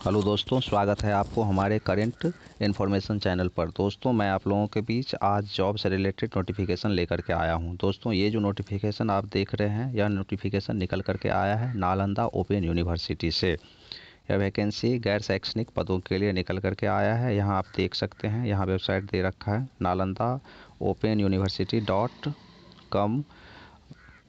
Hello दोस्तों, स्वागत है आपको हमारे करेंट इन्फॉर्मेशन चैनल पर। दोस्तों, मैं आप लोगों के बीच आज जॉब से रिलेटेड नोटिफिकेशन लेकर के आया हूं। दोस्तों, ये जो नोटिफिकेशन आप देख रहे हैं, यह नोटिफिकेशन निकल करके आया है नालंदा ओपन यूनिवर्सिटी से। यह वैकेंसी गैर शैक्षणिक पदों के लिए निकल करके आया है। यहाँ आप देख सकते हैं, यहाँ वेबसाइट दे रखा है nalandaopenuniversity.com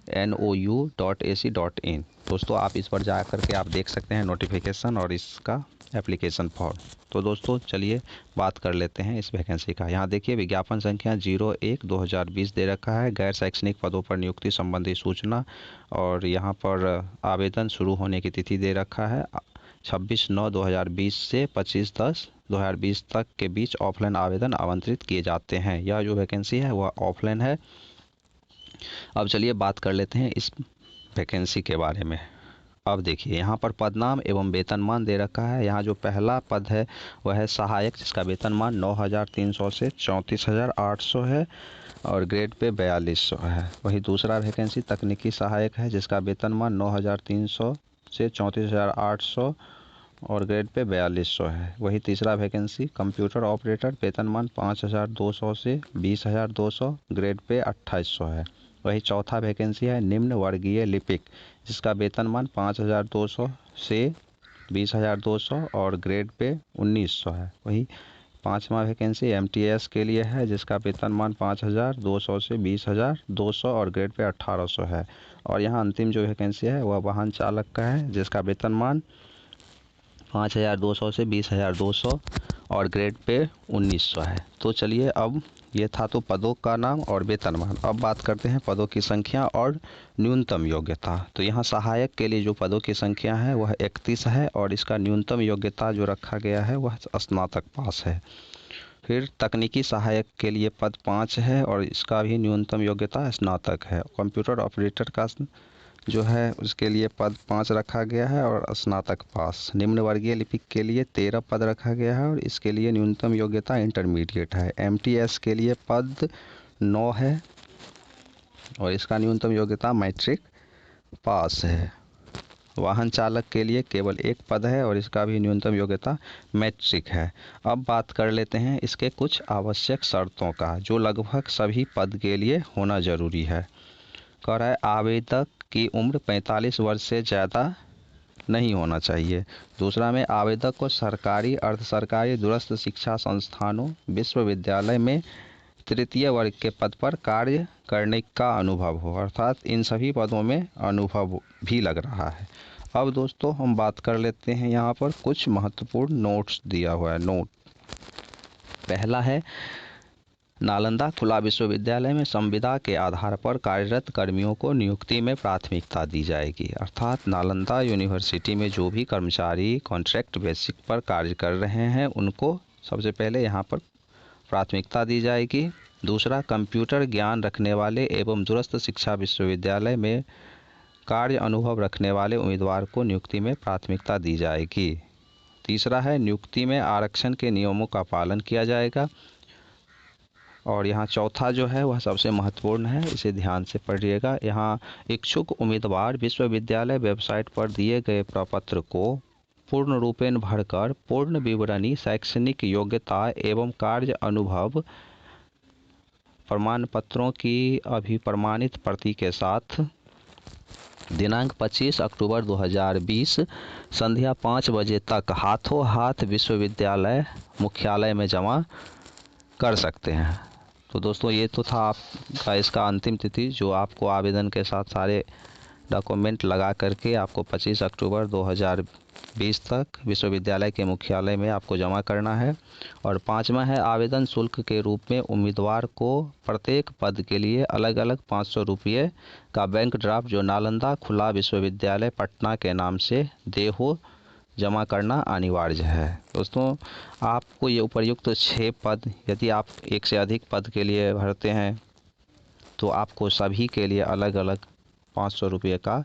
nou.ac.in। दोस्तों, आप इस पर जा करके आप देख सकते हैं नोटिफिकेशन और इसका एप्लीकेशन फॉर्म। तो दोस्तों, चलिए बात कर लेते हैं इस वैकेंसी का। यहाँ देखिए, विज्ञापन संख्या 01/2020 दे रखा है, गैर शैक्षणिक पदों पर नियुक्ति संबंधी सूचना। और यहाँ पर आवेदन शुरू होने की तिथि दे रखा है 26/9/2020 से 25/10/2020 तक के बीच ऑफलाइन आवेदन आमंत्रित किए जाते हैं। यह जो वैकेंसी है वह ऑफलाइन है। अब चलिए बात कर लेते हैं इस वैकेंसी के बारे में। अब देखिए, यहाँ पर पदनाम एवं वेतनमान दे रखा है। यहाँ जो पहला पद है वह है सहायक, जिसका वेतनमान 9,300 से 34,800 है और ग्रेड पे 4200 है। वही दूसरा वैकेंसी तकनीकी सहायक है, जिसका वेतनमान 9,300 से 34,800 और ग्रेड पे 4200 है। वही तीसरा वैकेंसी कंप्यूटर ऑपरेटर, वेतनमान 5,200 से 20,200, ग्रेड पे 2800 है। वही चौथा वैकेंसी है निम्न वर्गीय लिपिक, जिसका वेतनमान 5,200 से 20,200 और ग्रेड पे 1900 है। वही पांचवा वैकेंसी एमटीएस के लिए है, जिसका वेतनमान 5,200 से 20,200 और ग्रेड पे 1,800 है। और यहाँ अंतिम जो वैकेंसी है वह वाहन चालक का है, जिसका वेतनमान 5,200 से 20,200 और ग्रेड पे 1900 है। तो चलिए, अब ये था तो पदों का नाम और वेतनमान। अब बात करते हैं पदों की संख्या और न्यूनतम योग्यता। तो यहाँ सहायक के लिए जो पदों की संख्या है वह 31 है और इसका न्यूनतम योग्यता जो रखा गया है वह स्नातक पास है। फिर तकनीकी सहायक के लिए पद 5 है और इसका भी न्यूनतम योग्यता स्नातक है। कंप्यूटर ऑपरेटर का जो है उसके लिए पद 5 रखा गया है और स्नातक पास। निम्न वर्गीय लिपिक के लिए 13 पद रखा गया है और इसके लिए न्यूनतम योग्यता इंटरमीडिएट है। एमटीएस के लिए पद 9 है और इसका न्यूनतम योग्यता मैट्रिक पास है। वाहन चालक के लिए केवल 1 पद है और इसका भी न्यूनतम योग्यता मैट्रिक है। अब बात कर लेते हैं इसके कुछ आवश्यक शर्तों का, जो लगभग सभी पद के लिए होना जरूरी है। कह रहा है आवेदक की उम्र 45 वर्ष से ज़्यादा नहीं होना चाहिए। दूसरा में आवेदक को सरकारी, अर्ध सरकारी, दूरस्थ शिक्षा संस्थानों, विश्वविद्यालय में तृतीय वर्ग के पद पर कार्य करने का अनुभव हो, अर्थात इन सभी पदों में अनुभव भी लग रहा है। अब दोस्तों, हम बात कर लेते हैं यहाँ पर कुछ महत्वपूर्ण नोट्स दिया हुआ है। नोट पहला है, नालंदा खुला विश्वविद्यालय में संविदा के आधार पर कार्यरत कर्मियों को नियुक्ति में प्राथमिकता दी जाएगी। अर्थात नालंदा यूनिवर्सिटी में जो भी कर्मचारी कॉन्ट्रैक्ट बेसिक पर कार्य कर रहे हैं उनको सबसे पहले यहाँ पर प्राथमिकता दी जाएगी। दूसरा, कंप्यूटर ज्ञान रखने वाले एवं दूरस्थ शिक्षा विश्वविद्यालय में कार्य अनुभव रखने वाले उम्मीदवार को नियुक्ति में प्राथमिकता दी जाएगी। तीसरा है, नियुक्ति में आरक्षण के नियमों का पालन किया जाएगा। और यहाँ चौथा जो है वह सबसे महत्वपूर्ण है, इसे ध्यान से पढ़िएगा। यहाँ इच्छुक उम्मीदवार विश्वविद्यालय वेबसाइट पर दिए गए प्रपत्र को पूर्ण रूपेण भरकर पूर्ण विवरणी, शैक्षणिक योग्यता एवं कार्य अनुभव प्रमाण पत्रों की अभिप्रमाणित प्रति के साथ दिनांक 25 अक्टूबर 2020 संध्या 5 बजे तक हाथों हाथ विश्वविद्यालय मुख्यालय में जमा कर सकते हैं। तो दोस्तों, ये तो था आपका इसका अंतिम तिथि, जो आपको आवेदन के साथ सारे डॉक्यूमेंट लगा करके आपको 25 अक्टूबर 2020 तक विश्वविद्यालय के मुख्यालय में आपको जमा करना है। और पांचवा है, आवेदन शुल्क के रूप में उम्मीदवार को प्रत्येक पद के लिए अलग अलग 500 रुपये का बैंक ड्राफ्ट, जो नालंदा खुला विश्वविद्यालय पटना के नाम से देहो, जमा करना अनिवार्य है। दोस्तों, आपको ये उपर्युक्त 6 पद, यदि आप एक से अधिक पद के लिए भरते हैं तो आपको सभी के लिए अलग अलग 500 रुपये का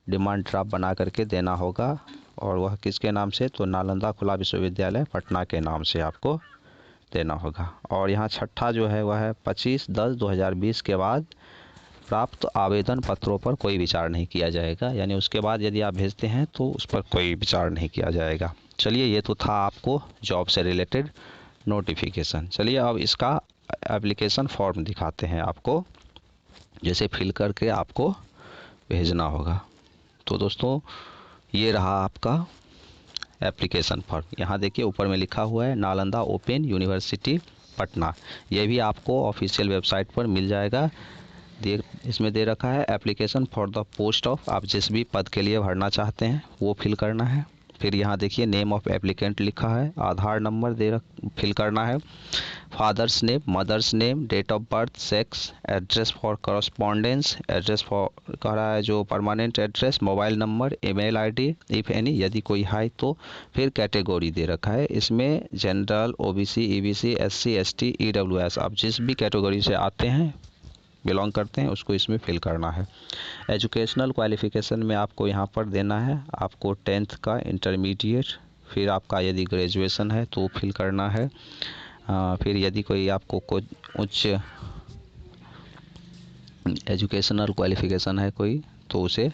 डिमांड ड्राफ्ट बना करके देना होगा। और वह किसके नाम से? तो नालंदा खुला विश्वविद्यालय पटना के नाम से आपको देना होगा। और यहाँ छठा जो है वह है 25/10/2020 के बाद प्राप्त आवेदन पत्रों पर कोई विचार नहीं किया जाएगा, यानी उसके बाद यदि आप भेजते हैं तो उस पर कोई विचार नहीं किया जाएगा। चलिए, ये तो था आपको जॉब से रिलेटेड नोटिफिकेशन। चलिए अब इसका एप्लीकेशन फॉर्म दिखाते हैं आपको, जैसे फिल करके आपको भेजना होगा। तो दोस्तों ये रहा आपका एप्लीकेशन फॉर्म। यहाँ देखिए ऊपर में लिखा हुआ है नालंदा ओपन यूनिवर्सिटी पटना। ये भी आपको ऑफिशियल वेबसाइट पर मिल जाएगा। इसमें दे रखा है application for the post of, आप जिस भी पद के लिए भरना चाहते हैं वो फिल करना है। फिर यहाँ देखिए नेम ऑफ एप्लीकेंट लिखा है, आधार नंबर फिल करना है, father's name, mother's name, date of birth, sex, address for correspondence, address for कह रहा है जो permanent address, mobile number, email ID if any, यदि कोई है तो। फिर कैटेगरी दे रखा है इसमें general, OBC, EBC, SC, ST, EWS, आप जिस भी कैटेगरी से आते हैं बिलोंग करते हैं उसको इसमें फिल करना है। एजुकेशनल क्वालिफ़िकेशन में आपको यहाँ पर देना है आपको 10th का, इंटरमीडिएट, फिर आपका यदि ग्रेजुएशन है तो फिल करना है। फिर यदि कोई आपको उच्च एजुकेशनल क्वालिफ़िकेशन है कोई तो उसे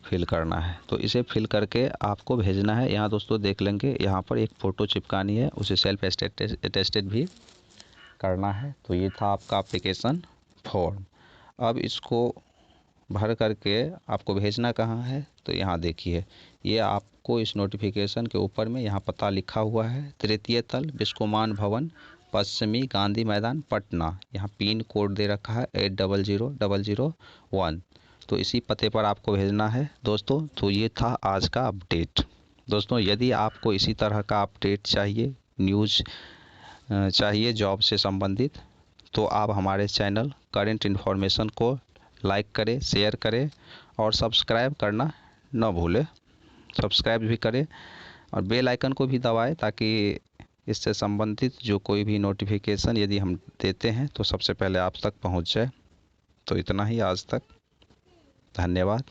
फिल करना है। तो इसे फिल करके आपको भेजना है। यहाँ दोस्तों देख लेंगे यहाँ पर एक फ़ोटो चिपकानी है, उसे सेल्फ अटेस्टेड भी करना है। तो ये था आपका एप्लीकेशन फॉर्म। अब इसको भर करके आपको भेजना कहाँ है, तो यहाँ देखिए ये आपको इस नोटिफिकेशन के ऊपर में यहाँ पता लिखा हुआ है, तृतीय तल, बिस्कोमान भवन, पश्चिमी गांधी मैदान, पटना। यहाँ पिन कोड दे रखा है 800001। तो इसी पते पर आपको भेजना है दोस्तों। तो ये था आज का अपडेट। दोस्तों यदि आपको इसी तरह का अपडेट चाहिए, न्यूज़ चाहिए जॉब से संबंधित, तो आप हमारे चैनल करंट इन्फॉर्मेशन को लाइक करें, शेयर करें और सब्सक्राइब करना न भूलें। सब्सक्राइब भी करें और बेल आइकन को भी दबाएं ताकि इससे संबंधित जो कोई भी नोटिफिकेशन यदि हम देते हैं तो सबसे पहले आप तक पहुंच जाए। तो इतना ही आज तक, धन्यवाद।